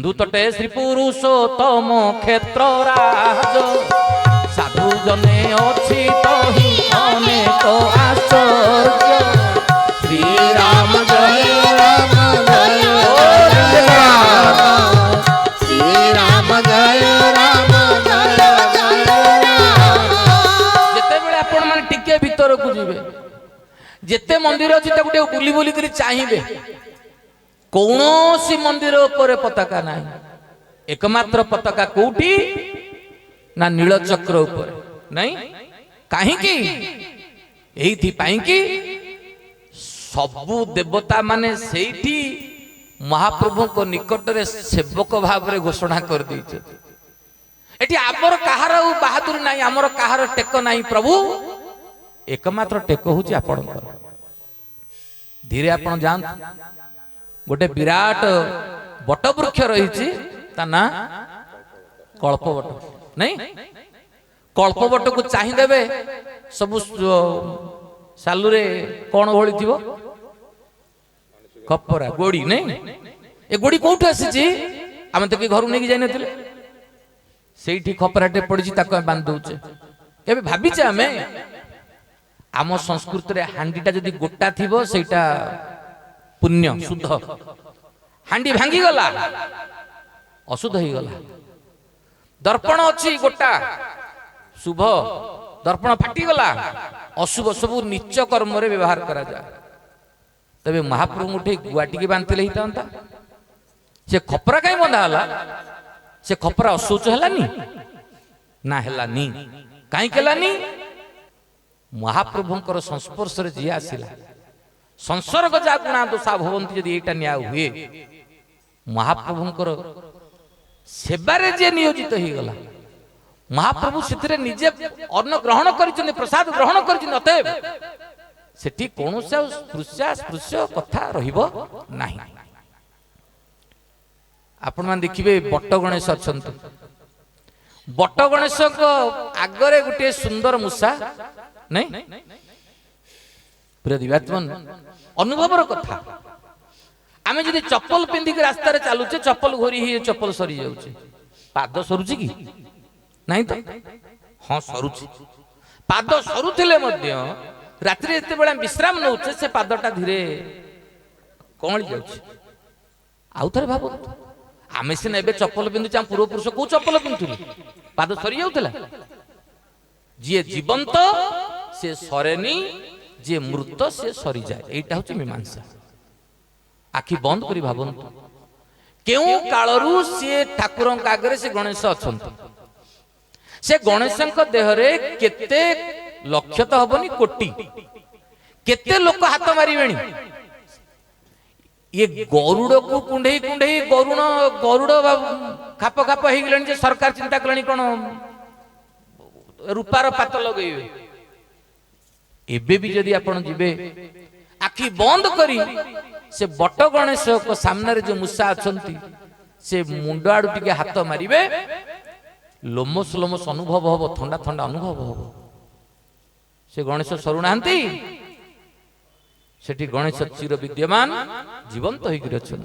सिंधु तटे श्री पुरुषोत्तम क्षेत्र राज साधु जने अछि तहि अनेक आश्चर्य श्री राम जय राम जय श्री राम जय राम जय जेते बेले आपण माने टिके भीतर को जिवे जेते मंदिर अछि ताकू टे बुली बुली करी चाहिबे कौनसी मंदिर ऊपर पताका नहीं एकमात्र पताका कोठी ना नीलचक्र ऊपर नहीं कहीं एथि कि सबु देवता माने सेठी महाप्रभु को निकट रे सेवक भाव रे घोषणा कर दी एटी आमर कहार बहादुरी नहीं आमर कहार टेक नहीं प्रभु एकमात्र टेक होची आपण धीरे आपण जान गोटे विराट बट वृक्ष रही ना कल्पवट नहीं कल्पवट को चाहिदेवे सब सालुरे कौन भली थी खपरा गोड़ी नहीं ए गोड़ी कौट आसी आम तो घर नहीं जाइए से खपराटे पड़ी बांध दौचे के भावीचे आम आम संस्कृत रे हांडीटा जदि गोटा थी सेटा पुण्य शुद्ध हांडी भांगी गला अशुद्ध ही गला दर्पण अच्छी गोटा शुभ दर्पण फाटी गला अशुभ सब नीच कर्म रे व्यवहार करा जाए तबे महाप्रभु उठे गुआटी के बांधले हिता से खपरा कहीं बंधा हला से खपरा अशौच हलानी ना हलानी कहीं केलानी महाप्रभुंकर संस्पर्श रे जी आसिला संसर्ग जागुणा दोषा भवंती यदि एटा न्याय हुए महाप्रभुंकर सेवारे जे नियोजित ही गला महाप्रभु से निजे अन्न ग्रहण कर प्रसाद ग्रहण कर अतएव सेठी कौन स्पृश्या स्पृश्य कथा रहिबो नाही आपण मान देखिबे बट गणेश अछंतु बट गणेश को आगरे गुटे सुंदर मूसा नहीं प्रिय दिव्यात्मन अनुभवर कथा आमे जदि चप्पल पिंधिक रास्ता रे चालुचे चप्पल घोरी ही चप्पल सरी जाउचे पाद सरुची कि नहीं तो हाँ सरुची पाद सरुथिले मध्य रात्रि एते बेला विश्राम नउचे से पादटा धीरे कौन जाउचे आउ थरे भाबो आमे से नेबे चप्पल पिंधुचे हम पूर्व पुरुष को चप्पल पिंधुले पाद सरी जाउतला जे जीवंत से सरेनी जे मृत से सरी जाए एटा होची मीमांसा आखि बंद करी भाबंतु केउ कालरू से ठाकुरन आगरे से गणेश अछंतु से गणेशंक देह रे केते लक्ष्य तो हबनी कोटी केते लोक हाथ मारिबेनी ये गरुड़ को कुंडे कुंडे गरुड़ खाप खाप हे गेलनी जे सरकार चिंता करनी कोन रूपार पात लगेबे एबे भी जदि आपण जिबे आखि बंद करी से बट गणेश को सामने रे जो मूसा अछंती से मुंड आडू टिके हाथ मारिबे लोमस लोमस अनुभव हबो ठंडा ठंडा अनुभव हबो से गणेश सरुणांती सेठी गणेश चिर विद्यमान जीवंत होई गिरछन।